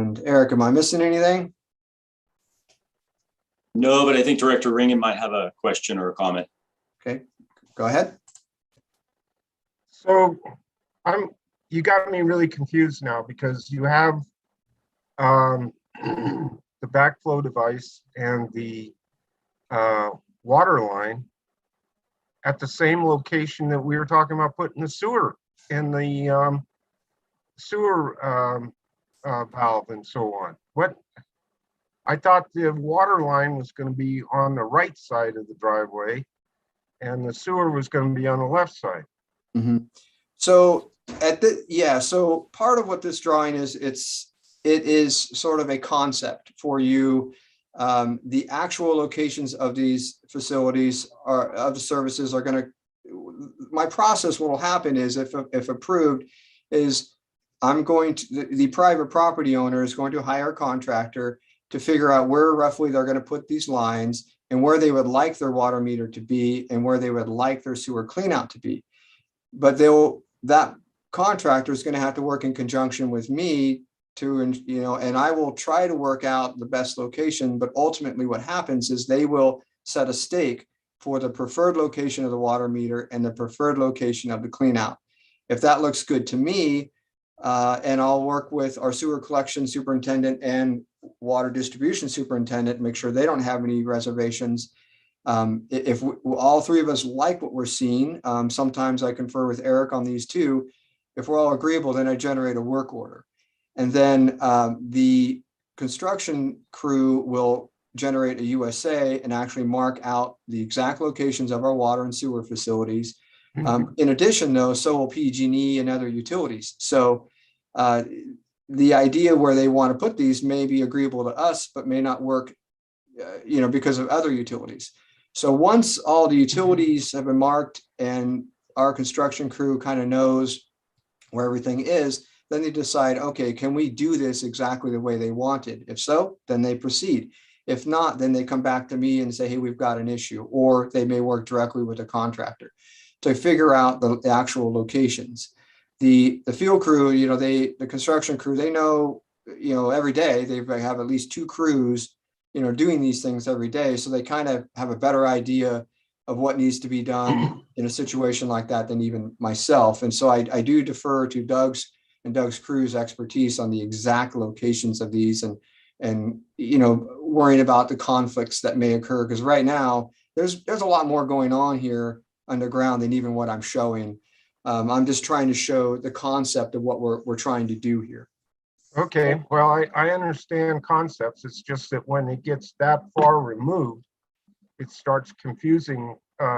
And Eric, am I missing anything? No, but I think Director Ringen might have a question or a comment. Okay, go ahead. So you got me really confused now because you have the backflow device and the water line at the same location that we were talking about putting the sewer in the sewer valve and so on. I thought the water line was going to be on the right side of the driveway and the sewer was going to be on the left side. Mm-hmm. So so part of what this drawing is, it is sort of a concept for you. The actual locations of these facilities of the services are going to, my process, what will happen is if approved is the private property owner is going to hire a contractor to figure out where roughly they're going to put these lines and where they would like their water meter to be and where they would like their sewer cleanout to be. But that contractor is going to have to work in conjunction with me and I will try to work out the best location, but ultimately what happens is they will set a stake for the preferred location of the water meter and the preferred location of the cleanout. If that looks good to me, and I'll work with our sewer collection superintendent and water distribution superintendent, make sure they don't have any reservations. If all three of us like what we're seeing, sometimes I confer with Eric on these too. If we're all agreeable, then I generate a work order. And then the construction crew will generate a USA and actually mark out the exact locations of our water and sewer facilities. In addition, though, so will PG&E and other utilities. So the idea where they want to put these may be agreeable to us, but may not work, because of other utilities. So once all the utilities have been marked and our construction crew kind of knows where everything is, then they decide, okay, can we do this exactly the way they wanted? If so, then they proceed. If not, then they come back to me and say, hey, we've got an issue, or they may work directly with a contractor to figure out the actual locations. The field crew, the construction crew, they know, every day they have at least two crews, doing these things every day. So they kind of have a better idea of what needs to be done in a situation like that than even myself. And so I do defer to Doug's crew's expertise on the exact locations of these and worrying about the conflicts that may occur. Because right now there's a lot more going on here underground than even what I'm showing. I'm just trying to show the concept of what we're trying to do here. Okay, well, I understand concepts. It's just that when it gets that far removed, it starts confusing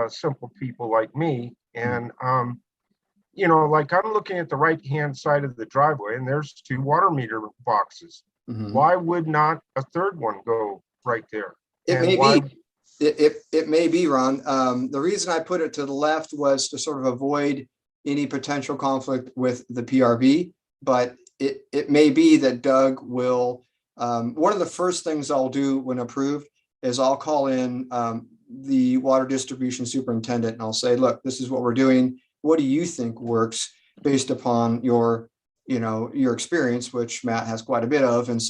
simple people like me. And, like I'm looking at the right-hand side of the driveway and there's two water meter boxes. Mm-hmm. Why would not a third one go right there? It may be, Ron. The reason I put it to the left was to sort of avoid any potential conflict with the PRV, but it may be that Doug will, one of the first things I'll do when approved is I'll call in the water distribution superintendent and I'll say, look, this is what we're doing. What do you think works based upon your experience, which Matt has quite a bit of. And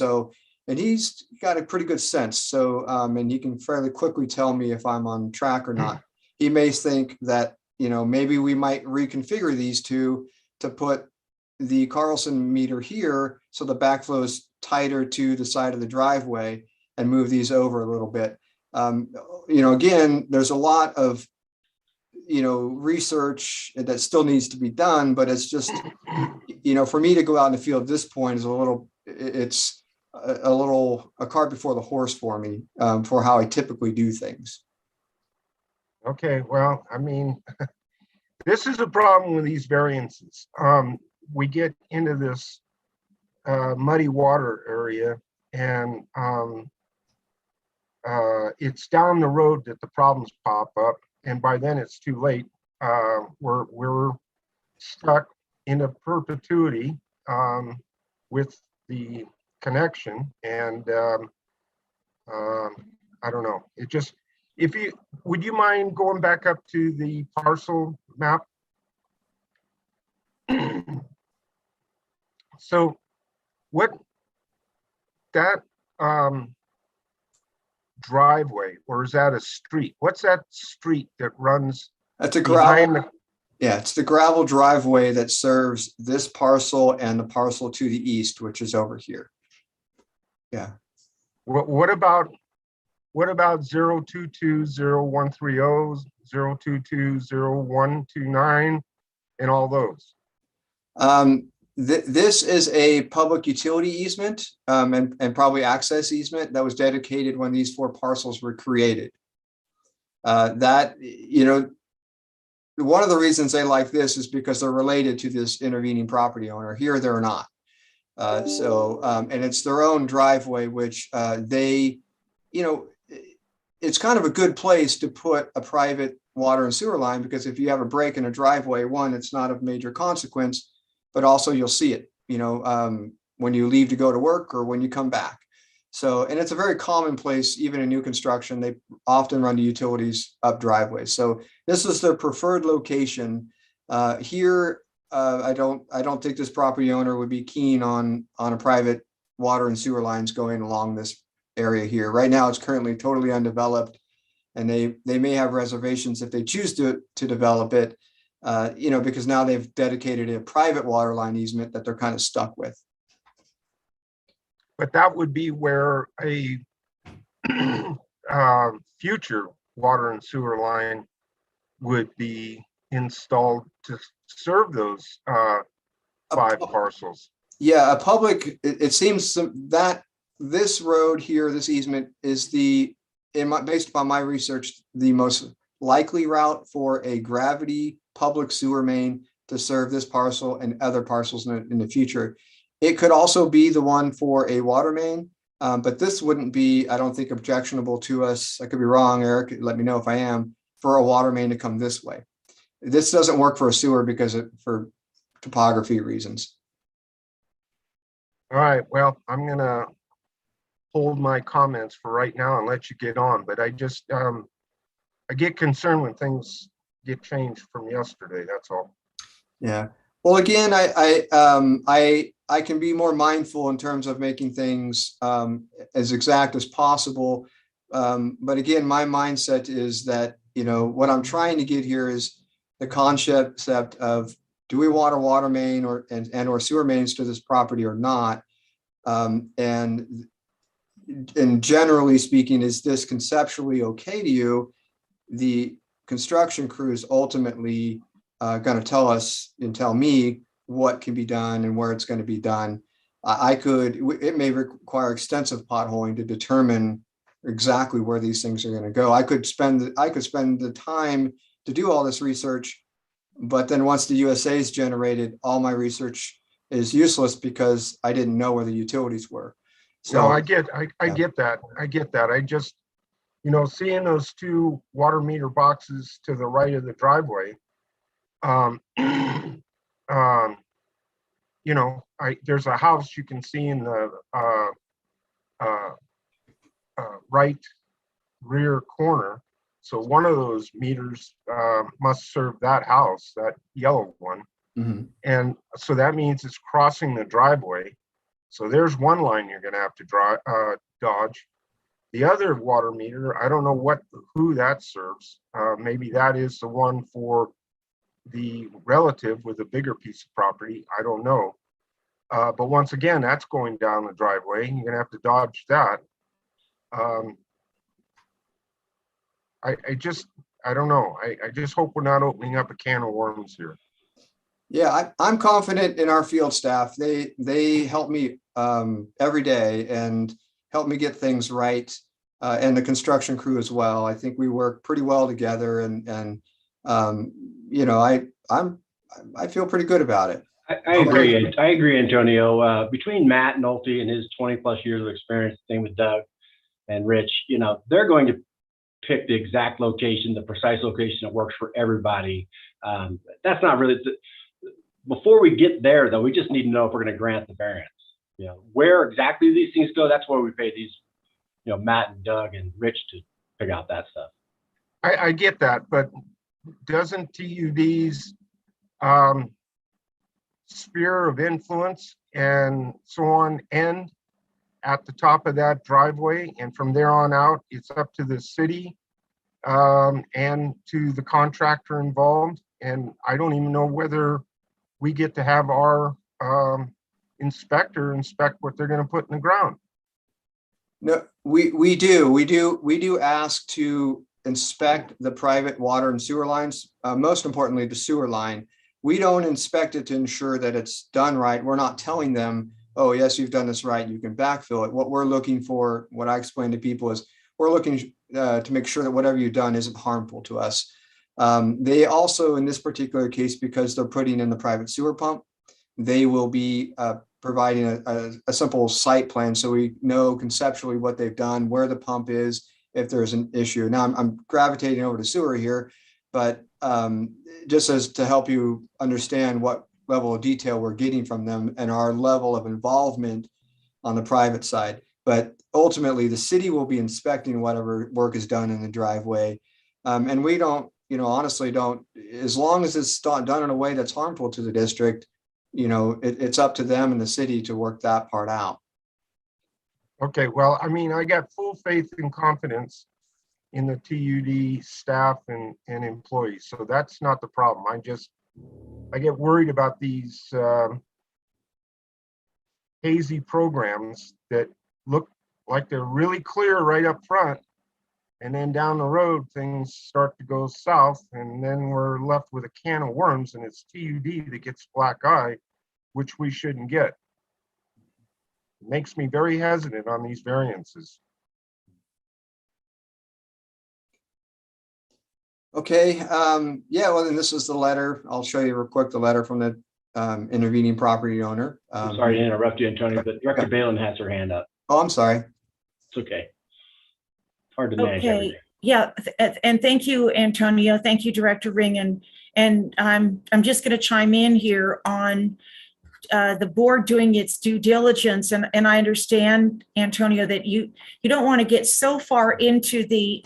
he's got a pretty good sense. So, and he can fairly quickly tell me if I'm on track or not. He may think that, maybe we might reconfigure these two to put the Carlson meter here so the backflow is tighter to the side of the driveway and move these over a little bit. Again, there's a lot of, research that still needs to be done, but it's just, for me to go out in the field at this point is it's a cart before the horse for me, for how I typically do things. Okay, well, I mean, this is a problem with these variances. We get into this muddy water area and it's down the road that the problems pop up. And by then it's too late. We're stuck in a perpetuity with the connection. And I don't know, would you mind going back up to the parcel map? So what that driveway, or is that a street? What's that street that runs That's a behind gravel, yeah, it's the gravel driveway that serves this parcel and the parcel to the east, which is over here. Yeah. what about 0220130, 0220129, and all those? This is a public utility easement, and probably access easement that was dedicated when these 4 parcels were created. That, you know, one of the reasons they like this is because they're related to this intervening property owner. Here, they're not. And it's their own driveway, which they, you know, it's kind of a good place to put a private water and sewer line, because if you have a break in a driveway, one, it's not of major consequence, but also you'll see it, you know, when you leave to go to work or when you come back. So, and it's a very common place, even in new construction, they often run the utilities up driveways. So this is their preferred location. Here, I don't think this property owner would be keen on a private water and sewer lines going along this area here. Right now, it's currently totally undeveloped, and they may have reservations if they choose to develop it, you know, because now they've dedicated a private water line easement that they're kind of stuck with. But that would be where a future water and sewer line would be installed to serve those 5 parcels. Yeah, a public, it seems that this road here, this easement is based upon my research, the most likely route for a gravity public sewer main to serve this parcel and other parcels in the future. It could also be the one for a water main, but this wouldn't be, I don't think, objectionable to us. I could be wrong, Eric, let me know if I am, for a water main to come this way. This doesn't work for a sewer because for topography reasons. All right, well, I'm gonna hold my comments for right now and let you get on, but I just, I get concerned when things get changed from yesterday, that's all. Yeah. Well, again, I can be more mindful in terms of making things as exact as possible. But again, my mindset is that, you know, what I'm trying to get here is the concept of, do we want a water main or sewer mains to this property or not? And generally speaking, is this conceptually okay to you? The construction crew is ultimately going to tell us and tell me what can be done and where it's going to be done. It may require extensive potholing to determine exactly where these things are going to go. I could spend the time to do all this research, but then once the USA is generated, all my research is useless because I didn't know where the utilities were. So No, I get that. I just, you know, seeing those 2 water meter boxes to the right of the driveway, you know, there's a house you can see in the right rear corner. So one of those meters must serve that house, that yellow one. mhm. And so that means it's crossing the driveway. So there's one line you're gonna have to dodge. The other water meter, I don't know who that serves. Maybe that is the one for the relative with a bigger piece of property. I don't know. But once again, that's going down the driveway. You're gonna have to dodge that. I don't know. I just hope we're not opening up a can of worms here. Yeah, I'm confident in our field staff. They help me every day and help me get things right, and the construction crew as well. I think we work pretty well together, and you know, I feel pretty good about it. I agree. I agree, Antonio. Between Matt Nolte and his 20+ years of experience, same with Doug and Rich, you know, they're going to pick the exact location, the precise location that works for everybody. That's not really. Before we get there, though, we just need to know if we're going to grant the variance. You know, where exactly these things go, that's where we pay these, you know, Matt and Doug and Rich to figure out that stuff. I get that, but doesn't TUD's sphere of influence and so on end at the top of that driveway, and from there on out, it's up to the city and to the contractor involved. And I don't even know whether we get to have our inspector inspect what they're going to put in the ground. No, we do ask to inspect the private water and sewer lines, most importantly, the sewer line. We don't inspect it to ensure that it's done right. We're not telling them, oh, yes, you've done this right, you can backfill it. What we're looking for, what I explain to people is, we're looking to make sure that whatever you've done isn't harmful to us. They also, in this particular case, because they're putting in the private sewer pump, they will be providing a simple site plan, so we know conceptually what they've done, where the pump is, if there's an issue. Now I'm gravitating over to sewer here, but just as to help you understand what level of detail we're getting from them and our level of involvement on the private side. But ultimately, the city will be inspecting whatever work is done in the driveway. And we don't, honestly don't, as long as it's done in a way that's harmful to the district, it's up to them and the city to work that part out. Okay, well, I mean, I got full faith and confidence in the TUD staff and employees, so that's not the problem. I get worried about these hazy programs that look like they're really clear right up front, and then down the road, things start to go south, and then we're left with a can of worms, and it's TUD that gets black eye, which we shouldn't get. It makes me very hesitant on these variances. Okay, yeah, well, then this is the letter. I'll show you real quick the letter from the intervening property owner. I'm sorry to interrupt you, Antonio, but Director Balin has her hand up. Oh, I'm sorry. It's okay. It's hard to manage Okay, everything. yeah, and thank you, Antonio. Thank you, Director Ring. And I'm just going to chime in here on the board doing its due diligence. And I understand, Antonio, that you don't want to get so far into the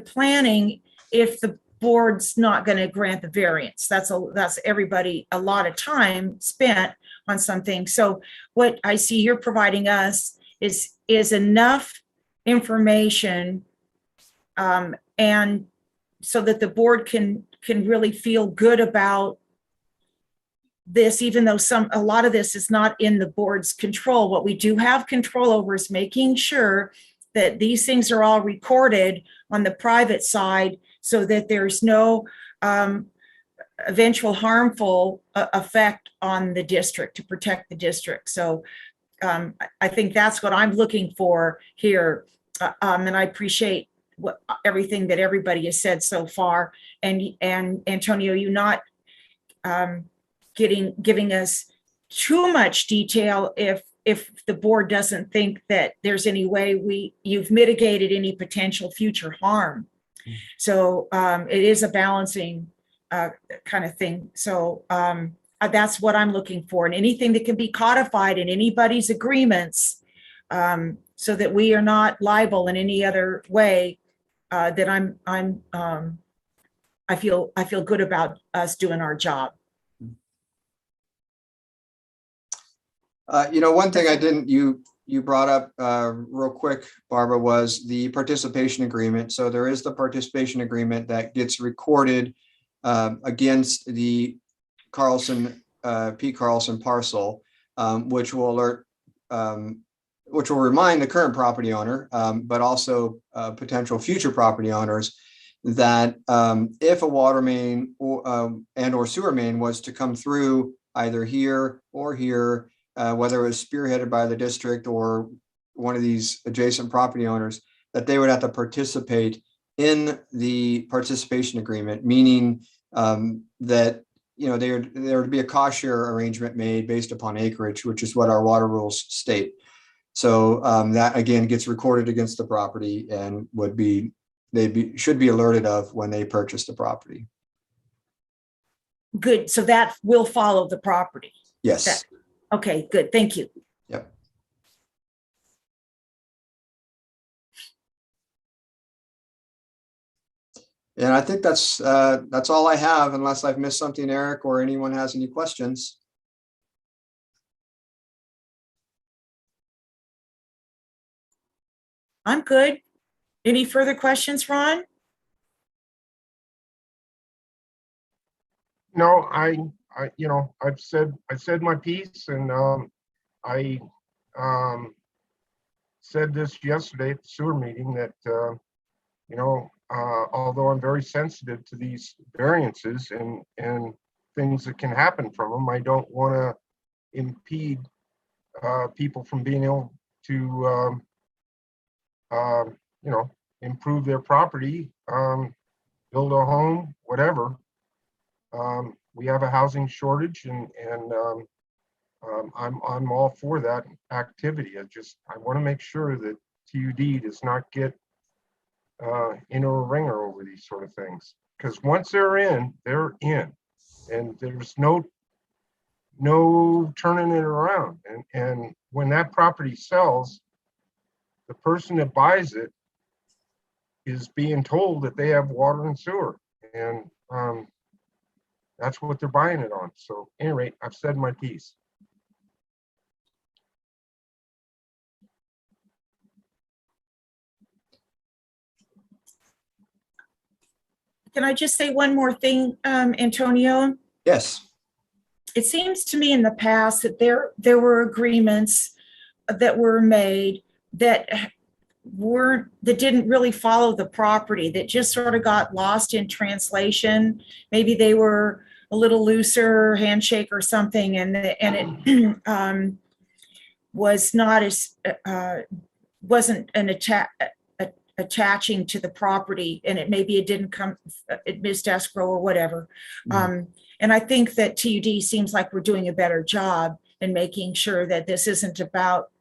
planning if the board's not going to grant the variance. That's everybody, a lot of time spent on something. So what I see you're providing us is enough information and so that the board can really feel good about this, even though a lot of this is not in the board's control. What we do have control over is making sure that these things are all recorded on the private side so that there's no eventual harmful effect on the district, to protect the district. So I think that's what I'm looking for here. And I appreciate everything that everybody has said so far. And Antonio, you not giving us too much detail if the board doesn't think that there's any way you've mitigated any potential future harm. So it is a balancing kind of thing. So that's what I'm looking for, and anything that can be codified in anybody's agreements so that we are not liable in any other way, that I feel good about us doing our job. One thing I didn't, you brought up real quick, Barbara, was the participation agreement. So there is the participation agreement that gets recorded against the Pete Carlson parcel, which will alert, which will remind the current property owner, but also potential future property owners, that if a water main or sewer main was to come through either here or here, whether it was spearheaded by the district or one of these adjacent property owners, that they would have to participate in the participation agreement, meaning that there would be a cost share arrangement made based upon acreage, which is what our water rules state. So that again gets recorded against the property and should be alerted of when they purchase the property. Good. So that will follow the property. Yes. Okay, good. Thank you. Yep. And I think that's all I have, unless I've missed something, Eric, or anyone has any questions. I'm good. Any further questions, Ron? No, you know, I said my piece, and I said this yesterday at the sewer meeting that, you know, although I'm very sensitive to these variances and things that can happen from them, I don't want to impede people from being able to, you know, improve their property, build a home, whatever. We have a housing shortage, and I'm all for that activity. I want to make sure that TUD does not get into a ringer over these sort of things, because once they're in, and there's no turning it around. And when that property sells, the person that buys it is being told that they have water and sewer, and that's what they're buying it on. So, at any rate, I've said my piece. Can I just say one more thing, Antonio? Yes. It seems to me in the past that there were agreements that were made that didn't really follow the property, that just sort of got lost in translation. Maybe they were a little looser handshake or something, and it was not as wasn't an attaching to the property, and it didn't come, it missed escrow or whatever. And I think that TUD seems like we're doing a better job in making sure that this isn't about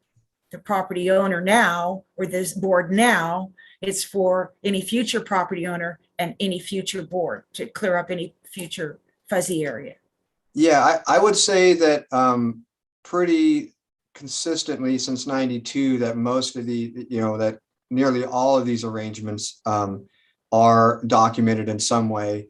the property owner now or this board now. It's for any future property owner and any future board to clear up any future fuzzy area. Yeah, I would say that pretty consistently since '92 that most of the, you know, that nearly all of these arrangements are documented in some way.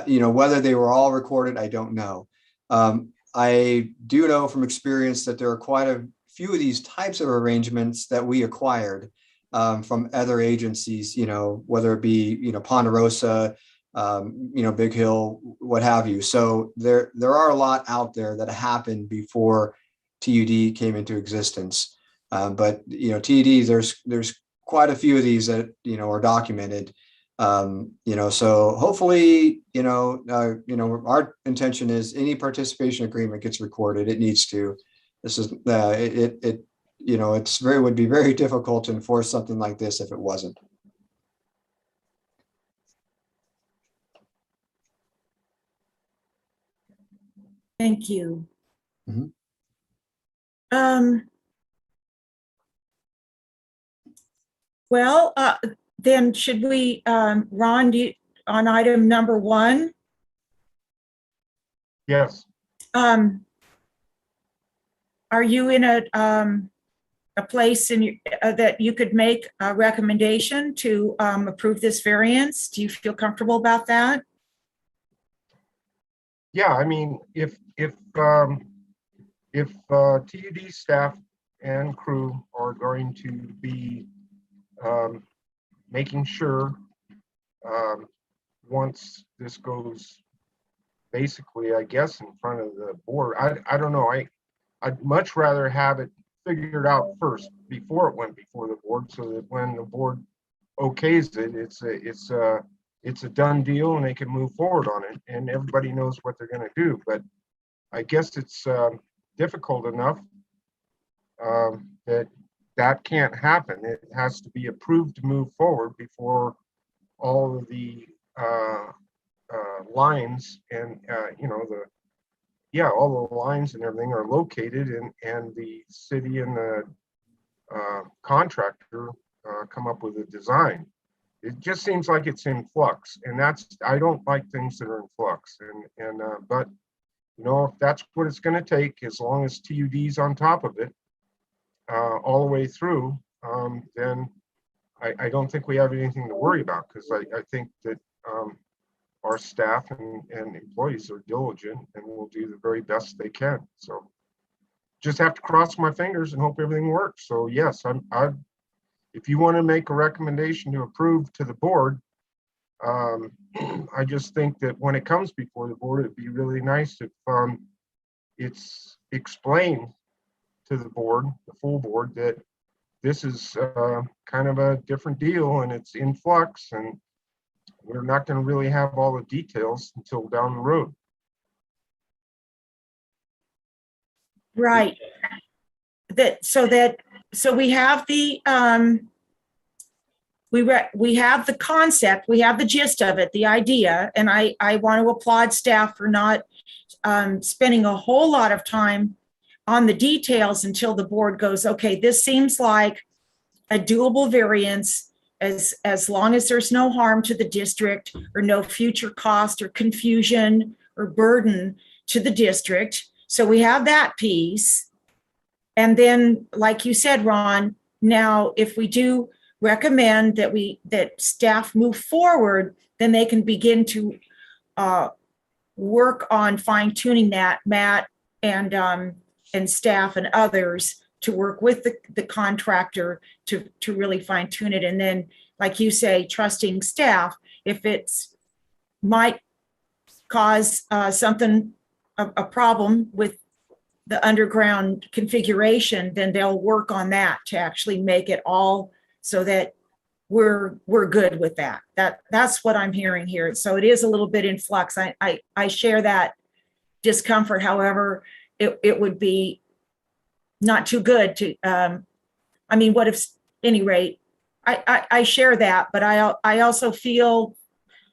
You know, whether they were all recorded, I don't know. I do know from experience that there are quite a few of these types of arrangements that we acquired from other agencies, you know, whether it be, you know, Ponderosa, you know, Big Hill, what have you. So there are a lot out there that happened before TUD came into existence. But, you know, TUD, there's quite a few of these that, you know, are documented. You know, so hopefully, you know, our intention is any participation agreement gets recorded. It needs to. This is you know, would be very difficult to enforce something like this if it wasn't. Thank you. Mhm. Well, then should we, Ron, on item number 1? Yes. Are you in a place that you could make a recommendation to approve this variance? Do you feel comfortable about that? Yeah, I mean, if TUD staff and crew are going to be making sure once this goes basically, I guess, in front of the board, I don't know, I'd much rather have it figured out first before it went before the board, so that when the board okays it, it's a done deal and they can move forward on it and everybody knows what they're going to do. But I guess it's difficult enough that can't happen. It has to be approved to move forward before all of the lines and you know, all the lines and everything are located, and the city and the contractor come up with a design. It just seems like it's in flux, and I don't like things that are in flux. But you know, if that's what it's going to take, as long as TUD's on top of it all the way through, then I don't think we have anything to worry about, because I think that our staff and employees are diligent and will do the very best they can. So just have to cross my fingers and hope everything works. So yes, if you want to make a recommendation to approve to the board, I just think that when it comes before the board, it'd be really nice if it's explained to the board, the full board, that this is kind of a different deal and it's in flux, and we're not going to really have all the details until down the road. Right. So we have the, we have the concept, we have the gist of it, the idea, and I want to applaud staff for not spending a whole lot of time on the details until the board goes, okay, this seems like a doable variance as long as there's no harm to the district or no future cost or confusion or burden to the district. So we have that piece. And then, like you said, Ron, now if we do recommend that staff move forward, then they can begin to work on fine tuning that, Matt and staff and others, to work with the contractor to really fine tune it. And then, like you say, trusting staff, if it's might cause a problem with the underground configuration, then they'll work on that to actually make it all so that we're good with that. That's what I'm hearing here. So it is a little bit in flux. I share that discomfort. However, it would be not too good to, I mean, what if, any rate, I share that, but I also feel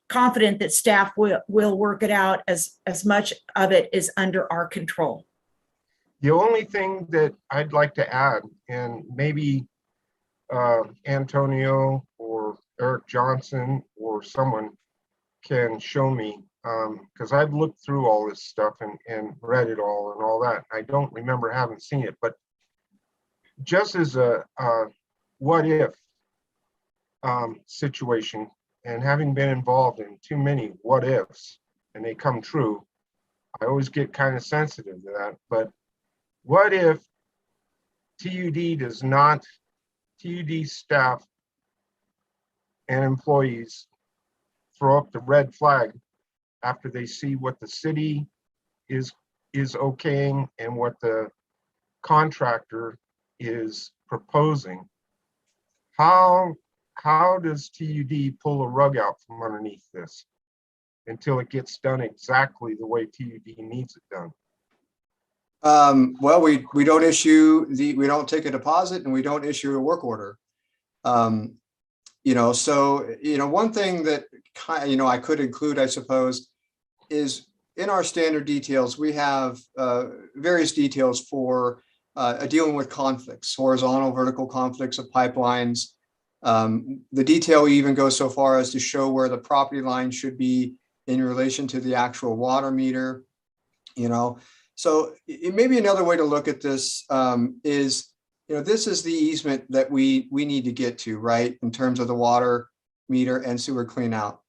confident that staff will work it out as much of it is under our control. The only thing that I'd like to add, and maybe Antonio or Eric Johnson or someone can show me, because I've looked through all this stuff and read it all and all that. I don't remember having seen it, but just as a what if situation, and having been involved in too many what ifs and they come true, I always get kind of sensitive to that. But what if TUD staff and employees throw up the red flag after they see what the city is okaying and what the contractor is proposing? How does TUD pull a rug out from underneath this until it gets done exactly the way TUD needs it done? Well, we don't issue we don't take a deposit and we don't issue a work order. So, one thing that, I could include, I suppose, is in our standard details, we have various details for dealing with conflicts, horizontal, vertical conflicts of pipelines. The detail even goes so far as to show where the property line should be in relation to the actual water meter, So it may be another way to look at this is, this is the easement that we need to get to, right? In terms of the water meter and sewer clean out.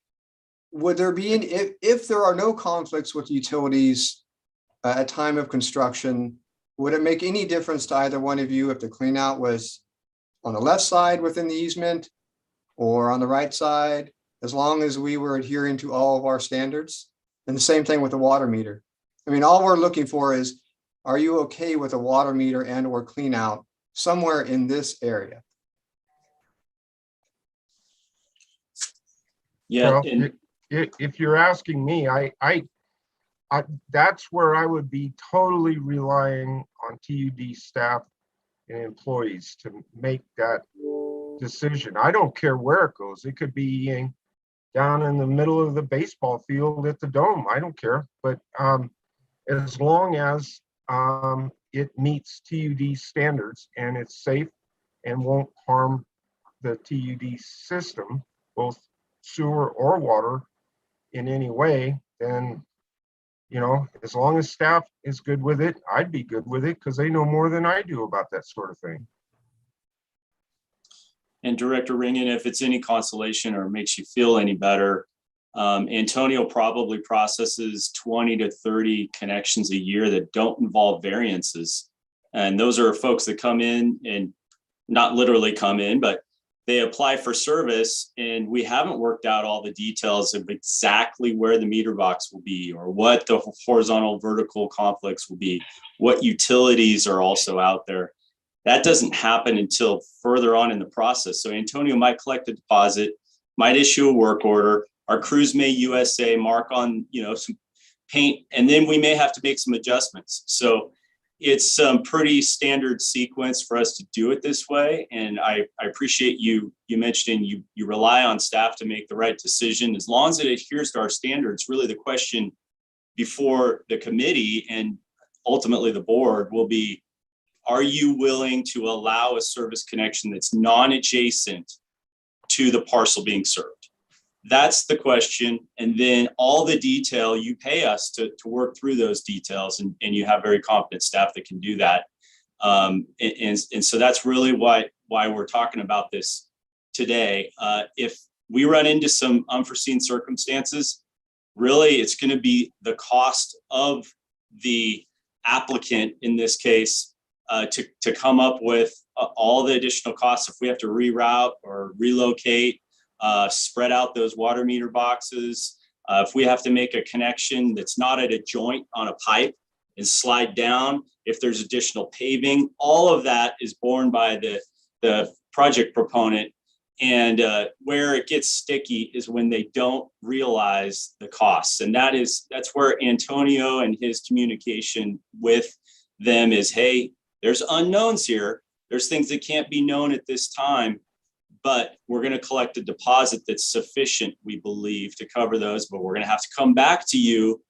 Would there be, if there are no conflicts with utilities at time of construction, would it make any difference to either one of you if the clean out was on the left side within the easement or on the right side, as long as we were adhering to all of our standards? And the same thing with the water meter. I mean, all we're looking for is, are you okay with a water meter and or clean out somewhere in this area? Yeah. Well, if you're asking me, I that's where I would be totally relying on TUD staff and employees to make that decision. I don't care where it goes. It could be down in the middle of the baseball field at the Dome. I don't care. But as long as it meets TUD standards and it's safe and won't harm the TUD system, both sewer or water, in any way, then, as long as staff is good with it, I'd be good with it, because they know more than I do about that sort of thing. And Director Ringen, if it's any consolation or makes you feel any better, Antonio probably processes 20 to 30 connections a year that don't involve variances. And those are folks that come in and not literally come in, but they apply for service, and we haven't worked out all the details of exactly where the meter box will be, or what the horizontal vertical conflicts will be, what utilities are also out there. That doesn't happen until further on in the process. So Antonio might collect a deposit, might issue a work order. Our crews may USA mark on, some paint, and then we may have to make some adjustments. So it's some pretty standard sequence for us to do it this way. And I appreciate you mentioning you rely on staff to make the right decision. As long as it adheres to our standards, really the question before the committee and ultimately the board will be, are you willing to allow a service connection that's non-adjacent to the parcel being served? That's the question. And then all the detail, you pay us to work through those details, and you have very competent staff that can do that. And so that's really why we're talking about this today. If we run into some unforeseen circumstances, really it's going to be the cost of the applicant in this case to come up with all the additional costs. If we have to reroute or relocate, spread out those water meter boxes, if we have to make a connection that's not at a joint on a pipe and slide down, if there's additional paving, all of that is borne by the project proponent. And where it gets sticky is when they don't realize the costs. And that's where Antonio and his communication with them is, hey, there's unknowns here. There's things that can't be known at this time, but we're going to collect a deposit that's sufficient, we believe, to cover those. But we're going to have to come back to you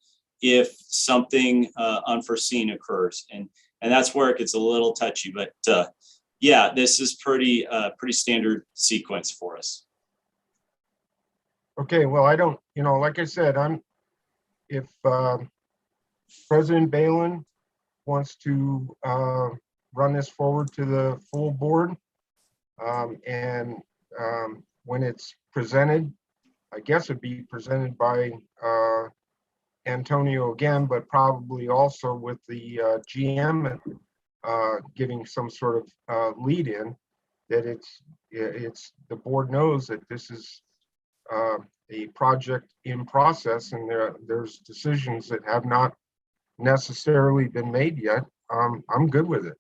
if something unforeseen occurs. And that's where it gets a little touchy. But yeah, this is pretty standard sequence for us. Okay, well, I don't, like I said, if President Balin wants to run this forward to the full board, and when it's presented, I guess it'd be presented by Antonio again, but probably also with the GM giving some sort of lead in, that it's the board knows that this is a project in process, and there's decisions that have not necessarily been made yet. I'm good with it.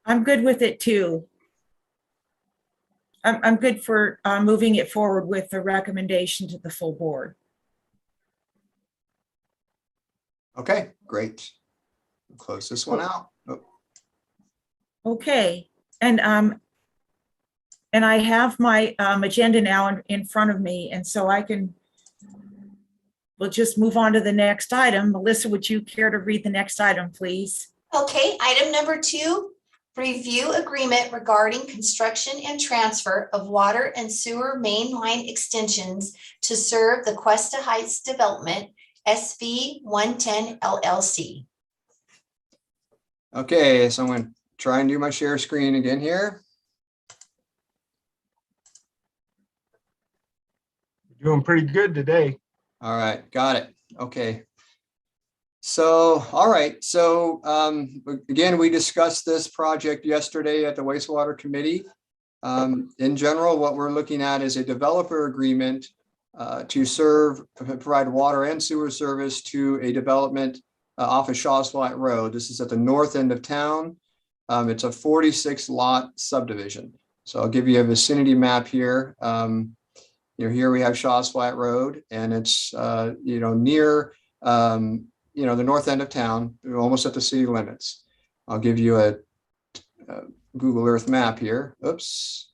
I'm good with it too. I'm good for moving it forward with the recommendation to the full board. Okay, great. We'll close this one out. Oh, Okay, and I have my agenda now in front of me, and so we'll just move on to the next item. Melissa, would you care to read the next item, please? Okay, item number 2, review agreement regarding construction and transfer of water and sewer main line extensions to serve the Cuesta Heights Development, SV 110 LLC. Okay, so I'm going to try and do my share screen again here. You're doing pretty good today. All right, got it. Okay. So, all right. So again, we discussed this project yesterday at the wastewater committee. In general, what we're looking at is a developer agreement to provide water and sewer service to a development off of Shaw's Flat Road. This is at the north end of town. It's a 46 lot subdivision. So I'll give you a vicinity map here. Here we have Shaw's Flat Road, and it's near the north end of town, almost at the city limits. I'll give you a Google Earth map here. Oops.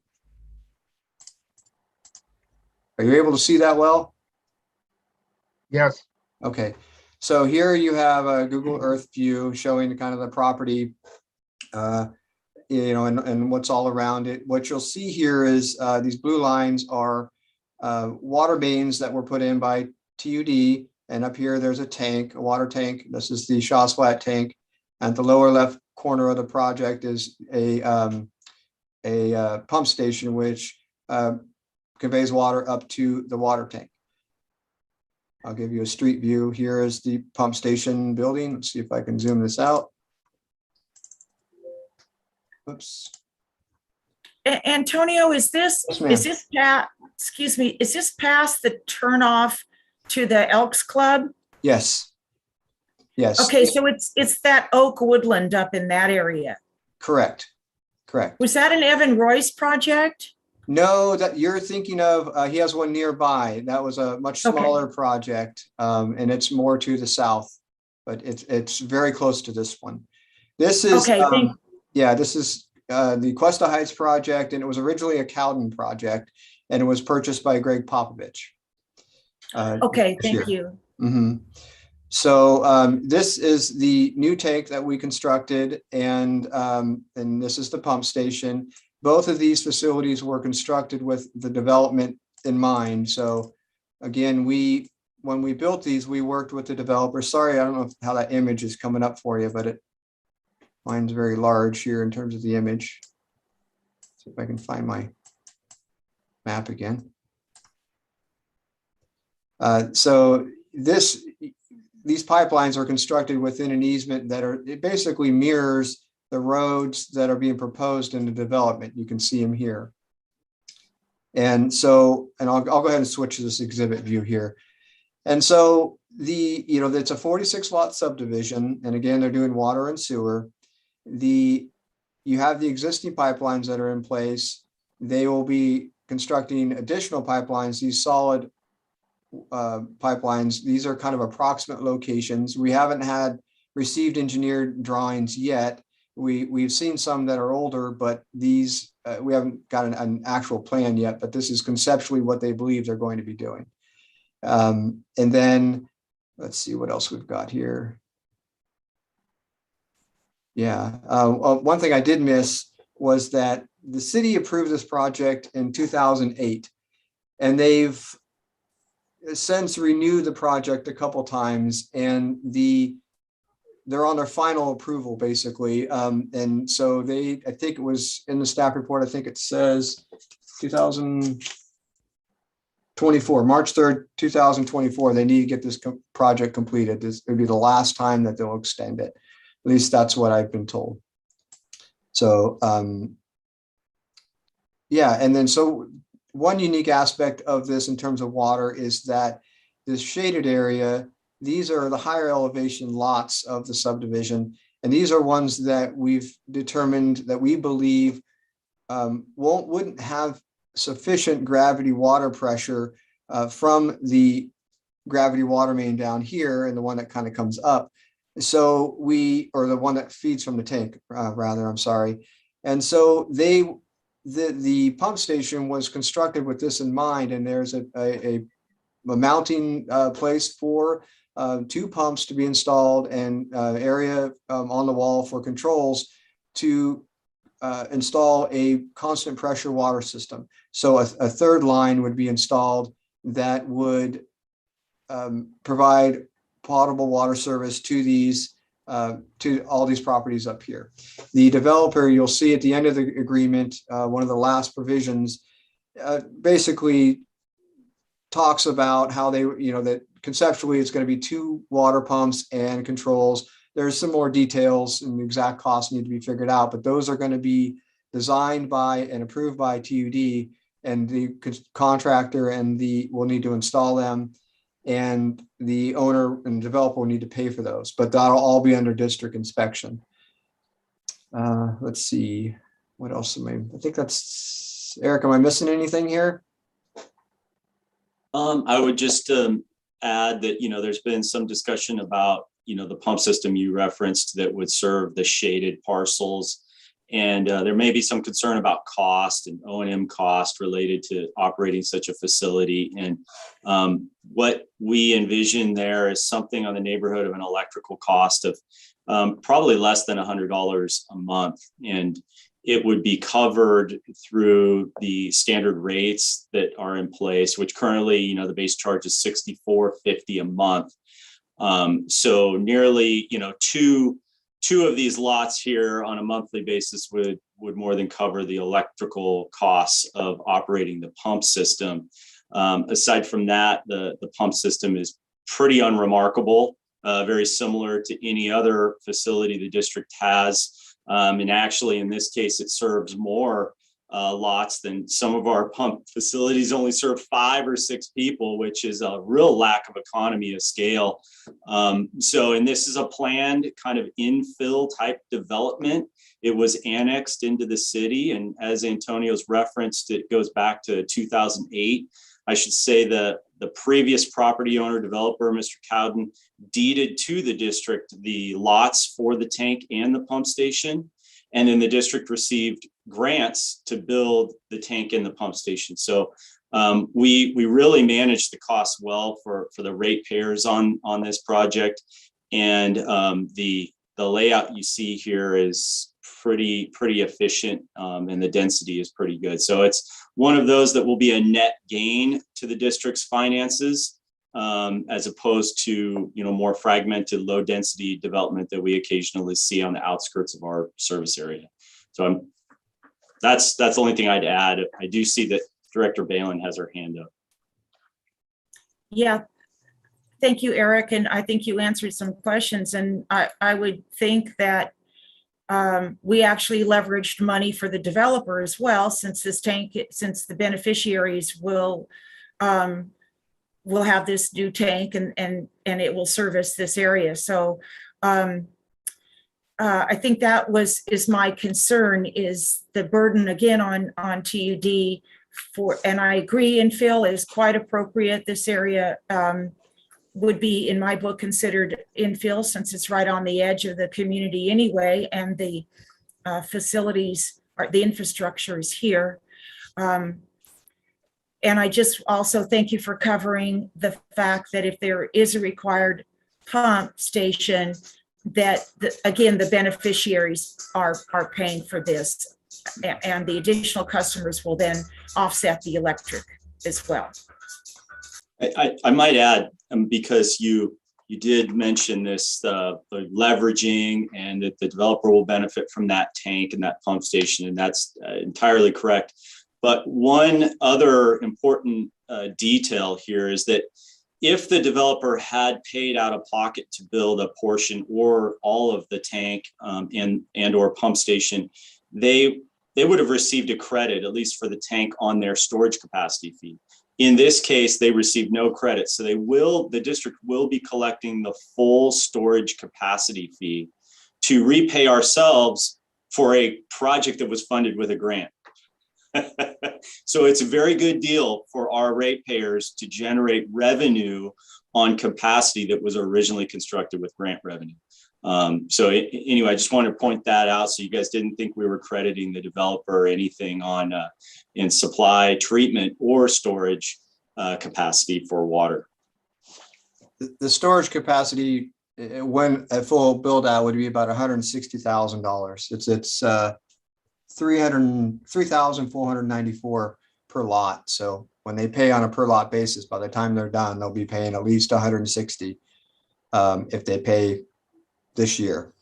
Are you able to see that well? Yes. Okay. So here you have a Google Earth view showing kind of the property, and what's all around it. What you'll see here is these blue lines are water mains that were put in by TUD. And up here, there's a water tank. This is the Shaw's Flat tank. And the lower left corner of the project is a pump station, which conveys water up to the water tank. I'll give you a street view. Here is the pump station building. Let's see if I can zoom this out. Oops. Antonio, is Yes, this ma'am. excuse me, is this past the turnoff to the Elks Club? Yes. Yes. Okay, so it's that oak woodland up in that area. Correct. Correct. Was that an Evan Royce project? No, that you're thinking of, he has one nearby. That was a much Okay. smaller project, and it's more to the south, but it's very close to this one. This is, Okay, yeah, this is the Cuesta Heights project, and it was originally a Cowden project, and it was purchased by Greg Popovich. Okay, this year. thank you. Mhm. So this is the new tank that we constructed, and this is the pump station. Both of these facilities were constructed with the development in mind. So again, when we built these, we worked with the developer. Sorry, I don't know how that image is coming up for you, but mine's very large here in terms of the image. See if I can find my map again. So these pipelines are constructed within an easement it basically mirrors the roads that are being proposed in the development. You can see them here. And so, and I'll go ahead and switch to this exhibit view here. And so it's a 46 lot subdivision. And again, they're doing water and sewer. You have the existing pipelines that are in place. They will be constructing additional pipelines, these solid pipelines. These are kind of approximate locations. We haven't received engineered drawings yet. We've seen some that are older, but these we haven't got an actual plan yet, but this is conceptually what they believe they're going to be doing. And then let's see what else we've got here. Yeah, one thing I did miss was that the city approved this project in 2008, and they've since renewed the project a couple times, and they're on their final approval basically. And so I think it was in the staff report, I think it says 2024, March 3rd, 2024, they need to get this project completed. This would be the last time that they'll extend it. At least that's what I've been told. So, yeah, and then so one unique aspect of this in terms of water is that this shaded area, these are the higher elevation lots of the subdivision. And these are ones that we've determined that we believe wouldn't have sufficient gravity water pressure from the gravity water main down here and the one that kind of comes up. So or the one that feeds from the tank, rather, I'm sorry. And so the pump station was constructed with this in mind, and there's a mounting place for 2 pumps to be installed, and area on the wall for controls to install a constant pressure water system. So a third line would be installed that would provide potable water service to all these properties up here. The developer, you'll see at the end of the agreement, one of the last provisions basically talks about how they, that conceptually it's going to be 2 water pumps and controls. There's some more details and the exact costs need to be figured out, but those are going to be designed by and approved by TUD, and the contractor will need to install them, and the owner and developer will need to pay for those, but that'll all be under district inspection. Let's see, what else I think that's, Eric, am I missing anything here? I would just add that, there's been some discussion about, the pump system you referenced that would serve the shaded parcels. And there may be some concern about cost and O&M cost related to operating such a facility. And what we envision there is something on the neighborhood of an electrical cost of probably less than $100 a month. And it would be covered through the standard rates that are in place, which currently, the base charge is $64.50 a month. So nearly, two of these lots here on a monthly basis would more than cover the electrical costs of operating the pump system. Aside from that, the pump system is pretty unremarkable, very similar to any other facility the district has. And actually, in this case, it serves more lots than some of our pump facilities only serve 5 or 6 people, which is a real lack of economy of scale. And this is a planned kind of infill type development. It was annexed into the city, and as Antonio's referenced, it goes back to 2008. I should say the previous property owner developer, Mr. Cowden, deeded to the district the lots for the tank and the pump station. And then the district received grants to build the tank and the pump station. So we really managed the costs well for the ratepayers on this project. And the layout you see here is pretty efficient, and the density is pretty good. So it's one of those that will be a net gain to the district's finances, as opposed to, more fragmented, low density development that we occasionally see on the outskirts of our service area. So that's the only thing I'd add. I do see that Director Balin has her hand up. Yeah. Thank you, Eric. And I think you answered some questions. And I would think that we actually leveraged money for the developer as well, since the beneficiaries will have this new tank and it will service this area. So I think that is my concern, is the burden again on TUD and I agree, infill is quite appropriate. This area would be, in my book, considered infill since it's right on the edge of the community anyway, and the facilities, the infrastructure is here. And I just also thank you for covering the fact that if there is a required pump station, that again, the beneficiaries are paying for this, and the additional customers will then offset the electric as well. I might add, because you did mention this, the leveraging, and that the developer will benefit from that tank and that pump station, and that's entirely correct. But one other important detail here is that if the developer had paid out of pocket to build a portion or all of the tank and or pump station, they would have received a credit, at least for the tank, on their storage capacity fee. In this case, they received no credit. So the district will be collecting the full storage capacity fee to repay ourselves for a project that was funded with a grant. So it's a very good deal for our ratepayers to generate revenue on capacity that was originally constructed with grant revenue. Anyway, I just wanted to point that out so you guys didn't think we were crediting the developer or anything on in supply, treatment, or storage capacity for water. The storage capacity, when at full build out, would be about $160,000. It's $3,494 per lot. So when they pay on a per lot basis, by the time they're done, they'll be paying at least $160 if they pay this year.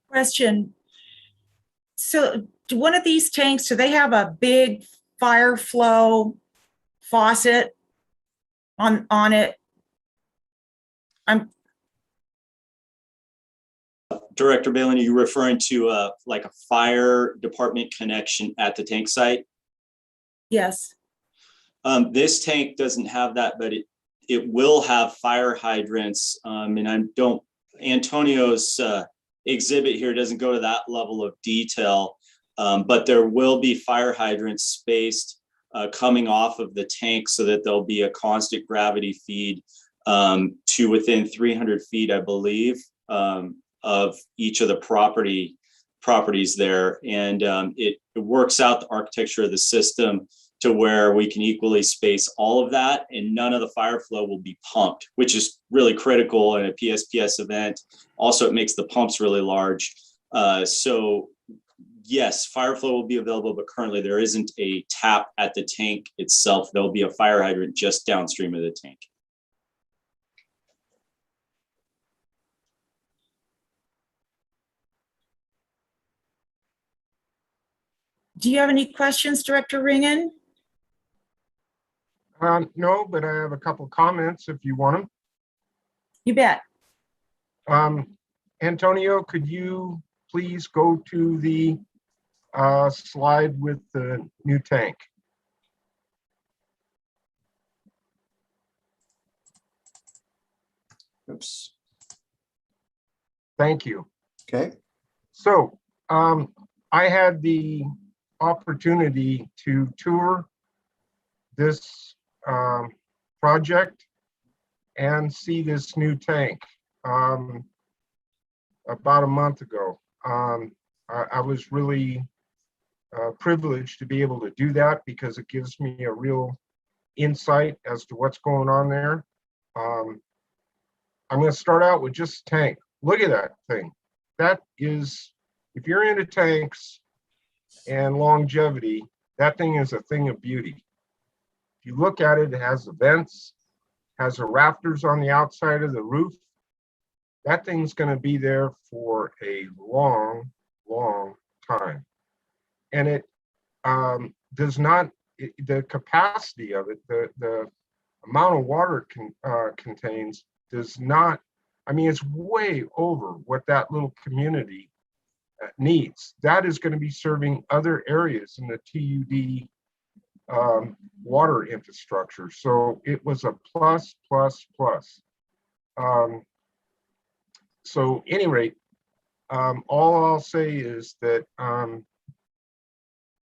Question. So do one of these tanks, do they have a big fire flow faucet on it? Director Balin, are you referring to like a fire department connection at the tank site? Yes. This tank doesn't have that, but it will have fire hydrants. And Antonio's exhibit here doesn't go to that level of detail, but there will be fire hydrants spaced coming off of the tank so that there'll be a constant gravity feed to within 300 feet, I believe, of each of the properties there. And it works out the architecture of the system to where we can equally space all of that, and none of the fire flow will be pumped, which is really critical in a PSPS event. Also, it makes the pumps really large. So yes, fire flow will be available, but currently there isn't a tap at the tank itself. There'll be a fire hydrant just downstream of the tank. Do you have any questions, Director Ringen? No, but I have a couple comments if you want them. You bet. Antonio, could you please go to the slide with the new tank? Oops. Thank you. Okay. So I had the opportunity to tour this project and see this new tank about a month ago. I was really privileged to be able to do that because it gives me a real insight as to what's going on there. I'm going to start out with just tank. Look at that thing. That is, if you're into tanks and longevity, that thing is a thing of beauty. If you look at it, it has the vents, has the rafters on the outside of the roof. That thing's going to be there for a long, long time. And it does not, the capacity of it, the amount of water it contains does not, I mean, it's way over what that little community needs. That is going to be serving other areas in the TUD water infrastructure. So it was a plus, plus, plus. So any rate, all I'll say is that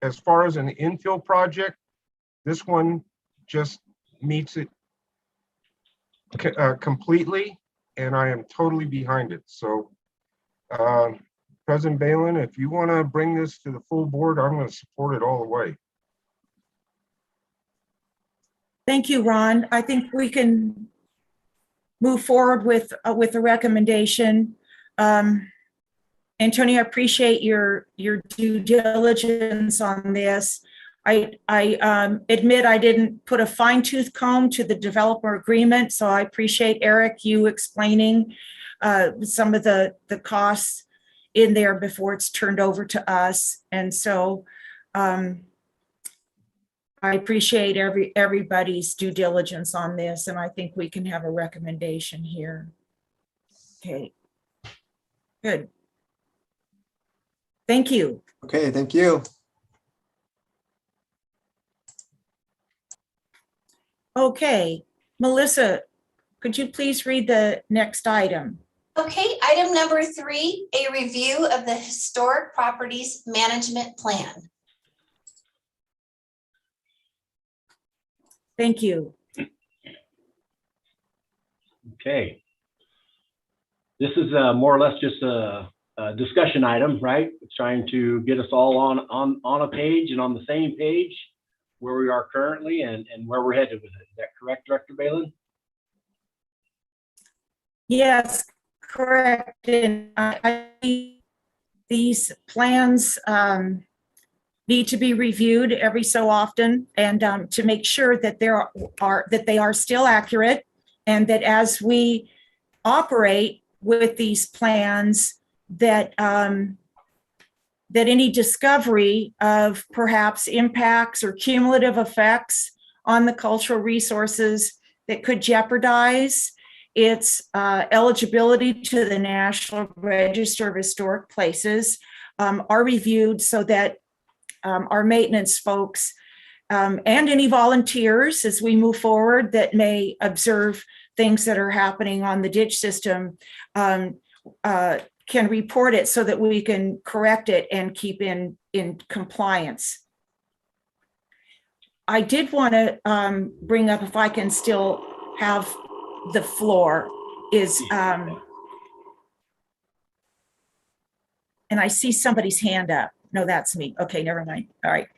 as far as an infill project, this one just meets it completely, and I am totally behind it. So President Balin, if you want to bring this to the full board, I'm going to support it all the way. Thank you, Ron. I think we can move forward with a recommendation. Antonio, I appreciate your due diligence on this. I admit I didn't put a fine-tooth comb to the developer agreement, so I appreciate, Eric, you explaining some of the costs in there before it's turned over to us. And so I appreciate everybody's due diligence on this, and I think we can have a recommendation here. Okay, good. Thank you. Okay, thank you. Okay, Melissa, could you please read the next item? Okay, item number 3, a review of the Historic Properties Management Plan. Thank you. Okay. This is more or less just a discussion item, right? It's trying to get us all on a page and on the same page where we are currently and where we're headed with it. Is that correct, Director Balin? Yes, correct. And these plans need to be reviewed every so often, and to make sure that they are still accurate, and that as we operate with these plans, that that any discovery of perhaps impacts or cumulative effects on the cultural resources that could jeopardize its eligibility to the National Register of Historic Places are reviewed, so that our maintenance folks and any volunteers as we move forward that may observe things that are happening on the ditch system can report it so that we can correct it and keep in compliance. I did want to bring up, if I can still have the floor, is, and I see somebody's hand up. No, that's me. Okay, never mind. All right.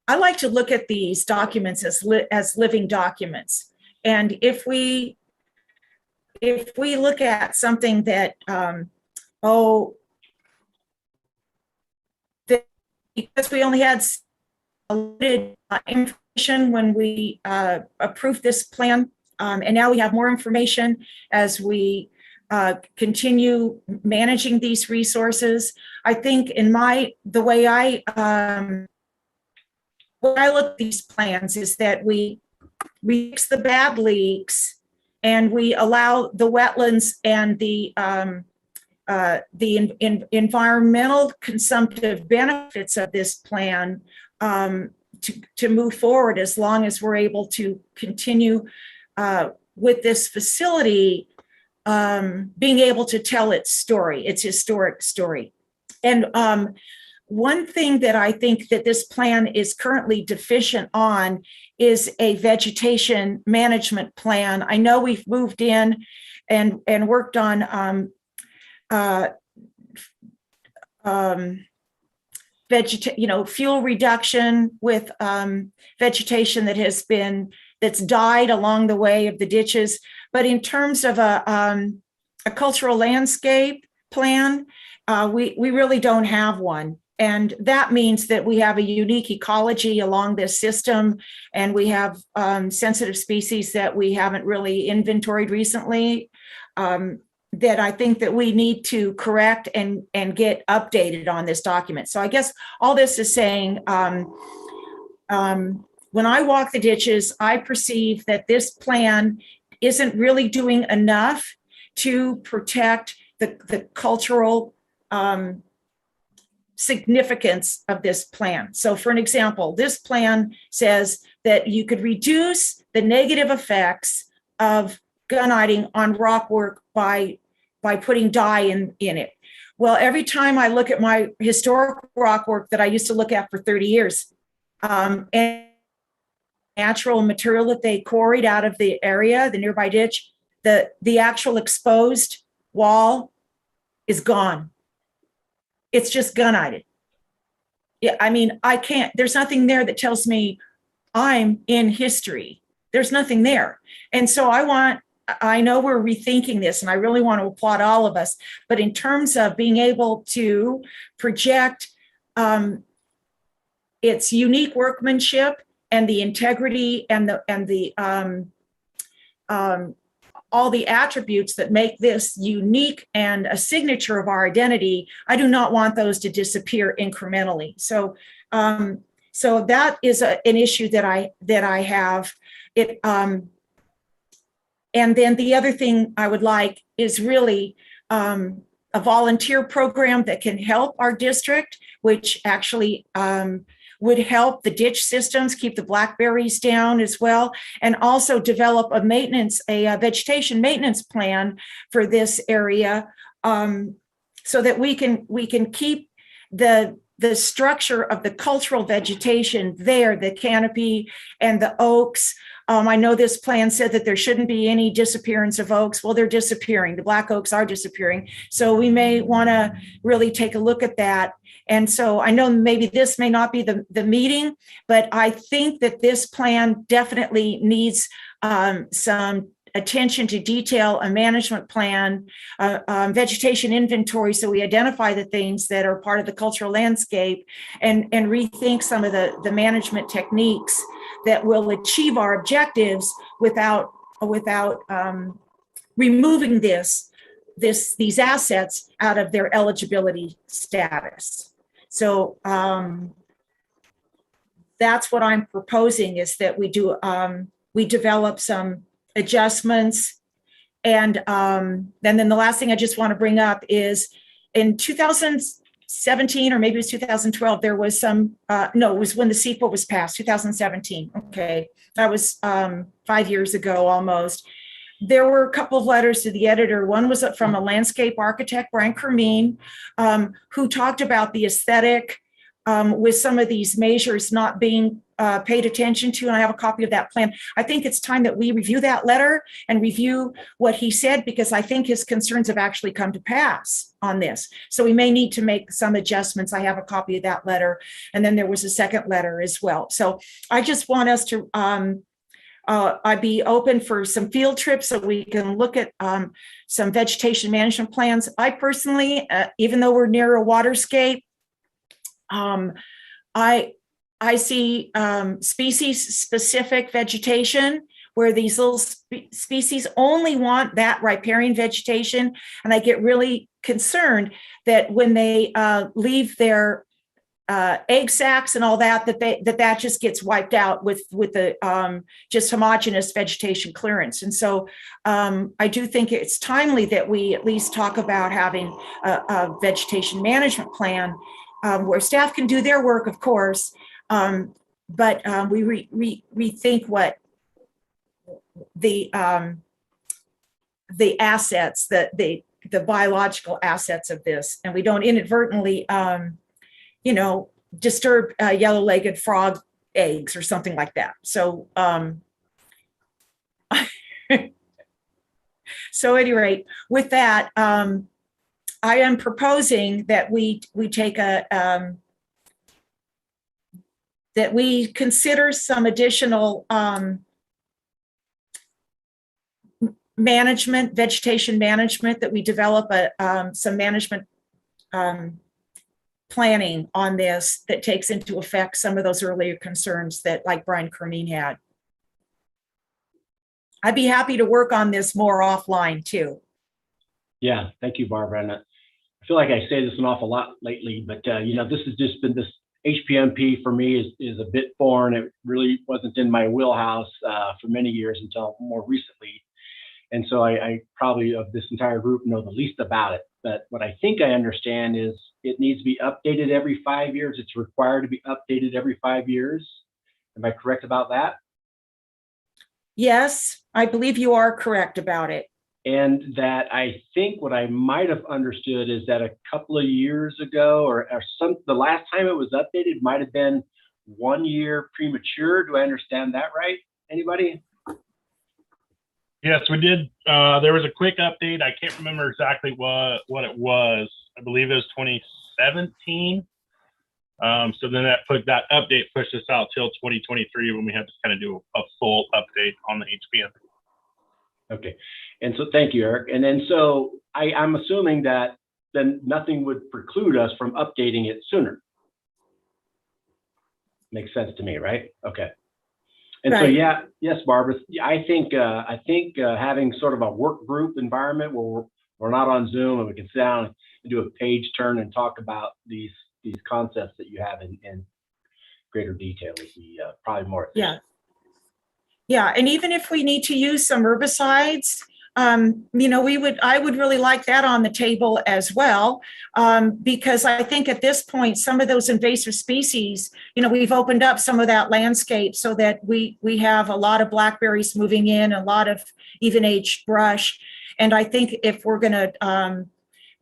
I like to look at these documents as living documents. And if we look at something that, because we only had limited information when we approved this plan, and now we have more information as we continue managing these resources. I think the way I look at these plans is that we fix the bad leaks and we allow the wetlands and the environmental consumptive benefits of this plan to move forward, as long as we're able to continue with this facility being able to tell its story, its historic story. And one thing that I think that this plan is currently deficient on is a vegetation management plan. I know we've moved in and worked on fuel reduction with vegetation that's died along the way of the ditches. But in terms of a cultural landscape plan, we really don't have one. And that means that we have a unique ecology along this system, and we have sensitive species that we haven't really inventoried recently, that I think that we need to correct and get updated on this document. So I guess all this is saying, when I walk the ditches, I perceive that this plan isn't really doing enough to protect the cultural significance of this plan. So for an example, this plan says that you could reduce the negative effects of gunite on rock work by putting dye in it. Well, every time I look at my historic rock work that I used to look at for 30 years, and natural material that they quarried out of the area, the nearby ditch, the actual exposed wall is gone. It's just gunite. Yeah, I mean, there's nothing there that tells me I'm in history. There's nothing there. And so I know we're rethinking this, and I really want to applaud all of us, but in terms of being able to project its unique workmanship and the integrity and all the attributes that make this unique and a signature of our identity, I do not want those to disappear incrementally. So that is an issue that I have. And then the other thing I would like is really a volunteer program that can help our district, which actually would help the ditch systems, keep the blackberries down as well, and also develop a vegetation maintenance plan for this area, so that we can keep the structure of the cultural vegetation there, the canopy and the oaks. I know this plan said that there shouldn't be any disappearance of oaks. Well, they're disappearing. The black oaks are disappearing. So we may want to really take a look at that. And so I know maybe this may not be the meeting, but I think that this plan definitely needs some attention to detail, a management plan, vegetation inventory, so we identify the things that are part of the cultural landscape, and rethink some of the management techniques that will achieve our objectives without removing these assets out of their eligibility status. So that's what I'm proposing, is that we develop some adjustments. And then the last thing I just want to bring up is in 2017, or maybe it was 2012, there was it was when the CEQA was passed, 2017. Okay, that was 5 years ago almost. There were a couple of letters to the editor. One was from a landscape architect, Brian Kermeen, who talked about the aesthetic with some of these measures not being paid attention to, and I have a copy of that plan. I think it's time that we review that letter and review what he said, because I think his concerns have actually come to pass on this. So we may need to make some adjustments. I have a copy of that letter, and then there was a second letter as well. So I just want us to I'd be open for some field trips so we can look at some vegetation management plans. I personally, even though we're near a waterscape, I see species-specific vegetation where these little species only want that riparian vegetation, and I get really concerned that when they leave their egg sacs and all that, that just gets wiped out with the just homogeneous vegetation clearance. And so I do think it's timely that we at least talk about having a vegetation management plan where staff can do their work, of course, but we rethink what the assets, the biological assets of this, and we don't inadvertently disturb yellow-legged frog eggs or something like that. So, so at any rate, with that, I am proposing that we take that we consider some additional vegetation management, that we develop some management planning on this that takes into effect some of those earlier concerns that, like Brian Kermeen had. I'd be happy to work on this more offline too. Yeah, thank you, Barbara. And I feel like I say this an awful lot lately, but this has just been this HPMP for me is a bit foreign. It really wasn't in my wheelhouse for many years until more recently. And so I probably of this entire group know the least about it. But what I think I understand is it needs to be updated every 5 years. It's required to be updated every 5 years. Am I correct about that? Yes, I believe you are correct about it. And that I think what I might have understood is that a couple of years ago or the last time it was updated might have been 1 year premature. Do I understand that right? Anybody? Yes, we did. There was a quick update. I can't remember exactly what it was. I believe it was 2017. So then that update pushed us out till 2023 when we had to kind of do a full update on the HPM. Okay. And so thank you, Eric. And then so I'm assuming that then nothing would preclude us from updating it sooner. Makes sense to me, right? Okay. And so, Right. yeah, yes, Barbara, I think having sort of a work group environment where we're not on Zoom and we can sit down and do a page turn and talk about these concepts that you have in greater detail would be probably more efficient. Yeah. And even if we need to use some herbicides, I would really like that on the table as well, because I think at this point, some of those invasive species, we've opened up some of that landscape so that we have a lot of blackberries moving in, a lot of even aged brush. And I think if we're going to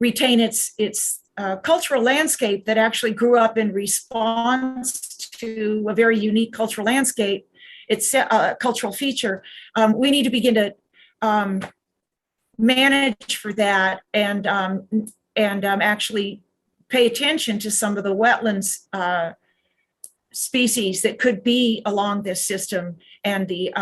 retain its cultural landscape that actually grew up in response to a very unique cultural landscape, it's a cultural feature, we need to begin to manage for that and actually pay attention to some of the wetlands species that could be along this system and the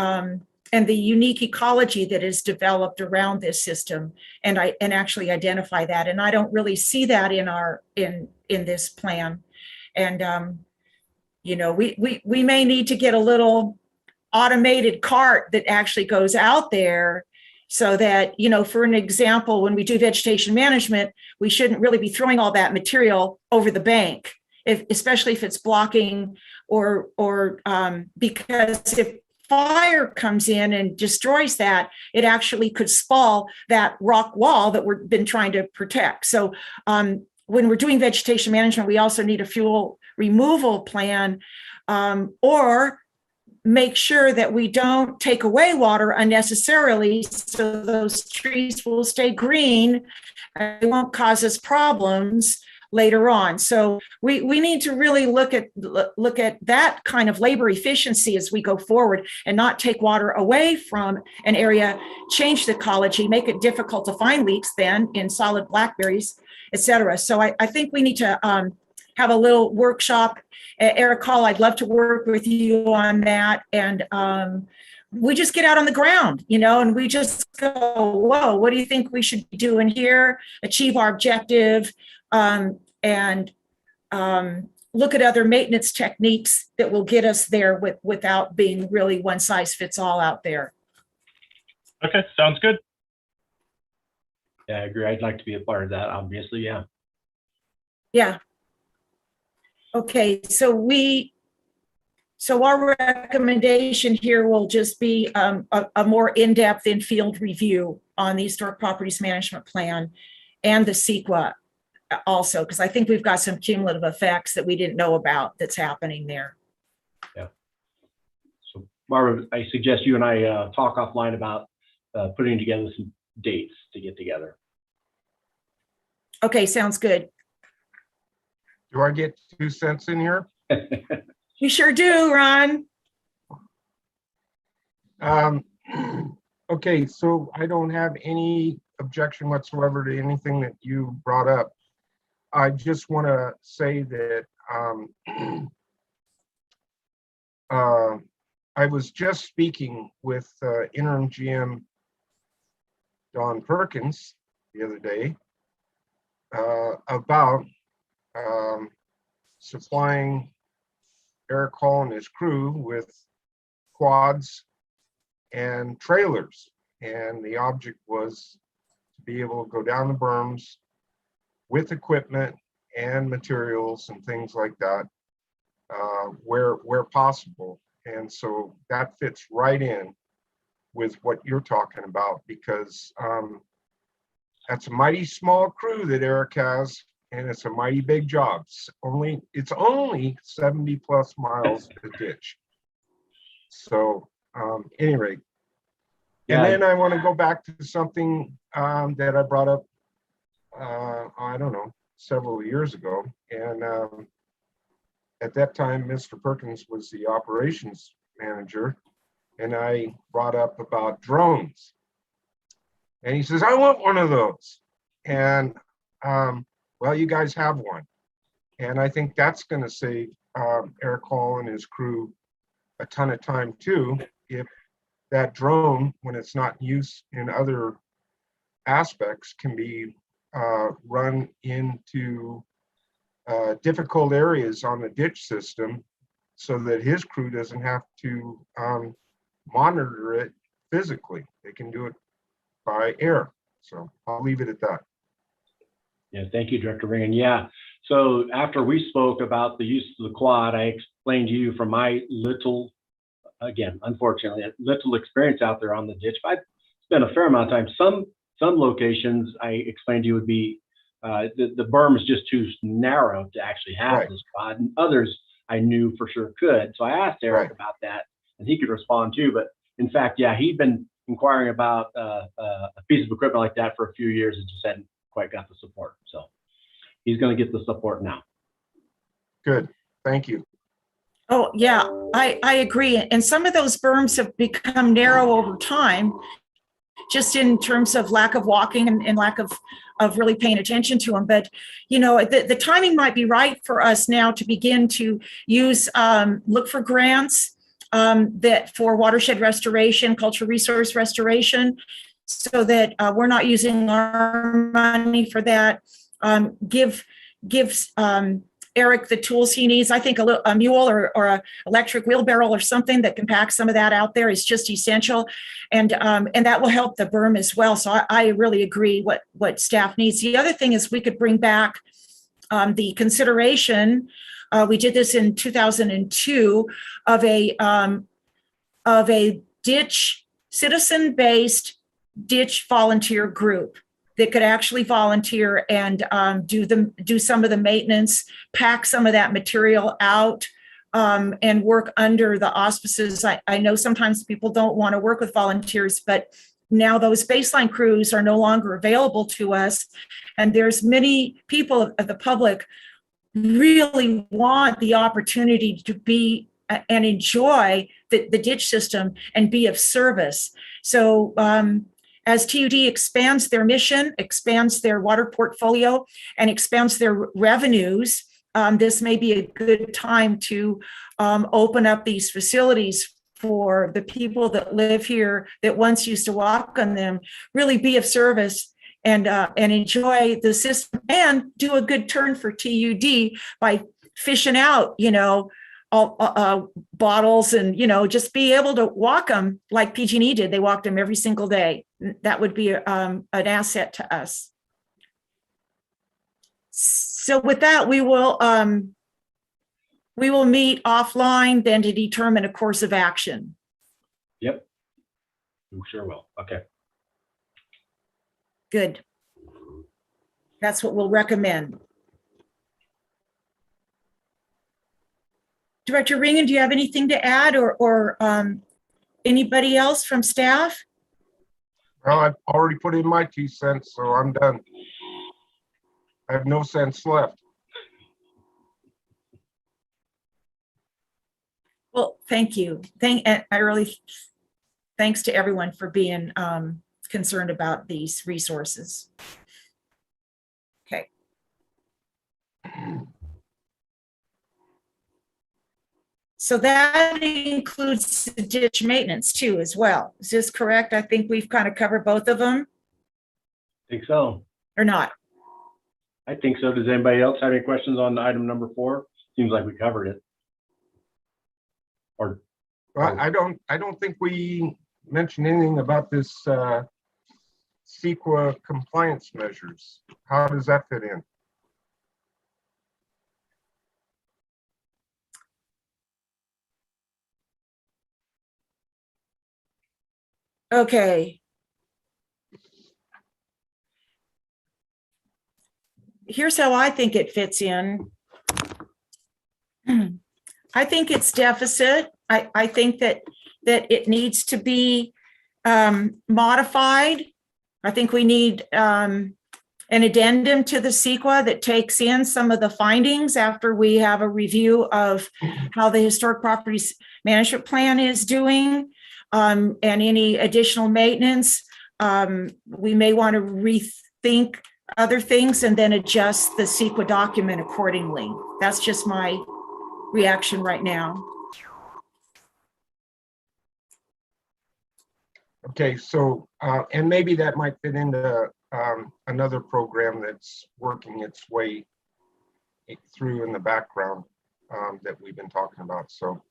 unique ecology that is developed around this system, and actually identify that. And I don't really see that in this plan. And we may need to get a little automated cart that actually goes out there so that, for an example, when we do vegetation management, we shouldn't really be throwing all that material over the bank, especially if it's blocking or because if fire comes in and destroys that, it actually could spall that rock wall that we've been trying to protect. So when we're doing vegetation management, we also need a fuel removal plan, or make sure that we don't take away water unnecessarily so those trees will stay green and won't cause us problems later on. So we need to really look at that kind of labor efficiency as we go forward and not take water away from an area, change the ecology, make it difficult to find leaks then in solid blackberries, et cetera. So I think we need to have a little workshop. Eric Hall, I'd love to work with you on that. And we just get out on the ground, and we just go, whoa, what do you think we should be doing here? Achieve our objective, and look at other maintenance techniques that will get us there without being really one size fits all out there. Okay, sounds good. Yeah, I agree. I'd like to be a part of that, obviously. Yeah. Yeah. Okay, so our recommendation here will just be a more in-depth in-field review on the Historic Properties Management Plan and the CEQA also, because I think we've got some cumulative effects that we didn't know about that's happening there. So Barbara, I suggest you and I talk offline about putting together some dates to get together. Okay, sounds good. Do I get 2 cents in here? You sure do, Ron. Okay, so I don't have any objection whatsoever to anything that you brought up. I just want to say that I was just speaking with interim GM Don Perkins the other day about supplying Eric Hall and his crew with quads and trailers. And the object was to be able to go down the berms with equipment and materials and things like that, where possible. And so that fits right in with what you're talking about, because that's a mighty small crew that Eric has, and it's a mighty big job. It's only 70 plus miles to ditch. So anyway, and then I want to go back to something that I brought up, I don't know, several years ago. And at that time, Mr. Perkins was the operations manager, and I brought up about drones. And he says, I want one of those. And well, you guys have one. And I think that's going to save Eric Hall and his crew a ton of time too, if that drone, when it's not in use in other aspects, can be run into difficult areas on the ditch system so that his crew doesn't have to monitor it physically. They can do it by air. So I'll leave it at that. Yeah, thank you, Director Ringen. Yeah, so after we spoke about the use of the quad, I explained to you from my little, again, unfortunately, little experience out there on the ditch. I've spent a fair amount of time. Some locations I explained to you would be the berm is just too narrow to actually have this quad, and others I knew for sure could. So I asked Eric about that, and he could respond too. But in fact, yeah, he'd been inquiring about a piece of equipment like that for a few years and just hadn't quite got the support. So he's going to get the support now. Good, thank you. Oh, yeah, I agree. And some of those berms have become narrow over time, just in terms of lack of walking and lack of really paying attention to them. But, you know, the timing might be right for us now to begin to use, look for grants that for watershed restoration, cultural resource restoration, so that we're not using our money for that. Give Eric the tools he needs. I think a mule or a electric wheelbarrow or something that can pack some of that out there is just essential, and that will help the berm as well. So I really agree what staff needs. The other thing is we could bring back the consideration. We did this in 2002 of a ditch citizen-based ditch volunteer group that could actually volunteer and do some of the maintenance, pack some of that material out, and work under the auspices. I know sometimes people don't want to work with volunteers, but now those baseline crews are no longer available to us. And there's many people of the public really want the opportunity to be and enjoy the ditch system and be of service. So as TUD expands their mission, expands their water portfolio, and expands their revenues, this may be a good time to open up these facilities for the people that live here that once used to walk on them, really be of service and enjoy the system and do a good turn for TUD by fishing out, you know, all bottles and, you know, just be able to walk them like PG&E did. They walked them every single day. That would be an asset to us. So with that, we will we will meet offline then to determine a course of action. Yep. We sure will. Okay. Good. That's what we'll recommend. Director Ringen, do you have anything to add, or anybody else from staff? Well, I've already put in my 2 cents, so I'm done. I have no sense left. Well, thank you. Thanks to everyone for being concerned about these resources. Okay. So that includes the ditch maintenance too, as well. Is this correct? I think we've kind of covered both of them, Think so. or not? I think so. Does anybody else have any questions on item number 4? Seems like we covered it. Or Well, I don't think we mentioned anything about this CEQA compliance measures. How does that fit in? Okay. Here's how I think it fits in. I think it's deficit. I think that it needs to be modified. I think we need an addendum to the CEQA that takes in some of the findings after we have a review of how the Historic Properties Management Plan is doing, and any additional maintenance. We may want to rethink other things and then adjust the CEQA document accordingly. That's just my reaction right now. Okay, so, and maybe that might fit into another program that's working its way through in the background that we've been talking about. So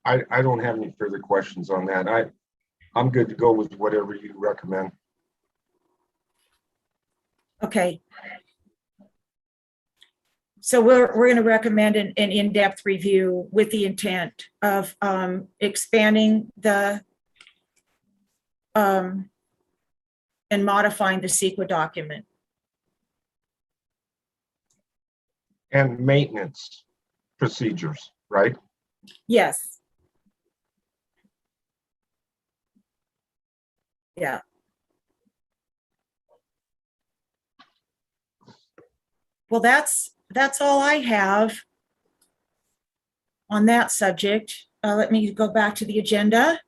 I don't have any further questions on that. I'm good to go with whatever you recommend. Okay. So we're going to recommend an in-depth review with the intent of expanding the and modifying the CEQA document. And maintenance procedures, right? Yes. Yeah. Well, that's all I have on that subject. Let me go back to the agenda.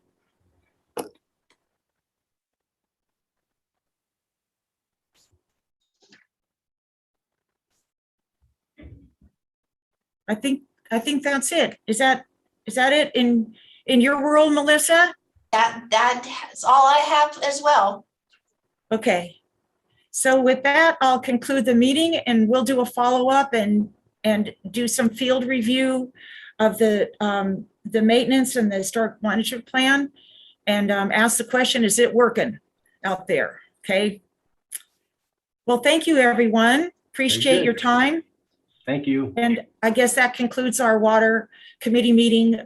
I think that's it. Is that it in your world, Melissa? That's all I have as well. Okay. So with that, I'll conclude the meeting and we'll do a follow-up and do some field review of the maintenance and the historic management plan, and ask the question, is it working out there? Okay. Well, thank you, everyone. Appreciate your time. thank you. And I guess that concludes our water committee meeting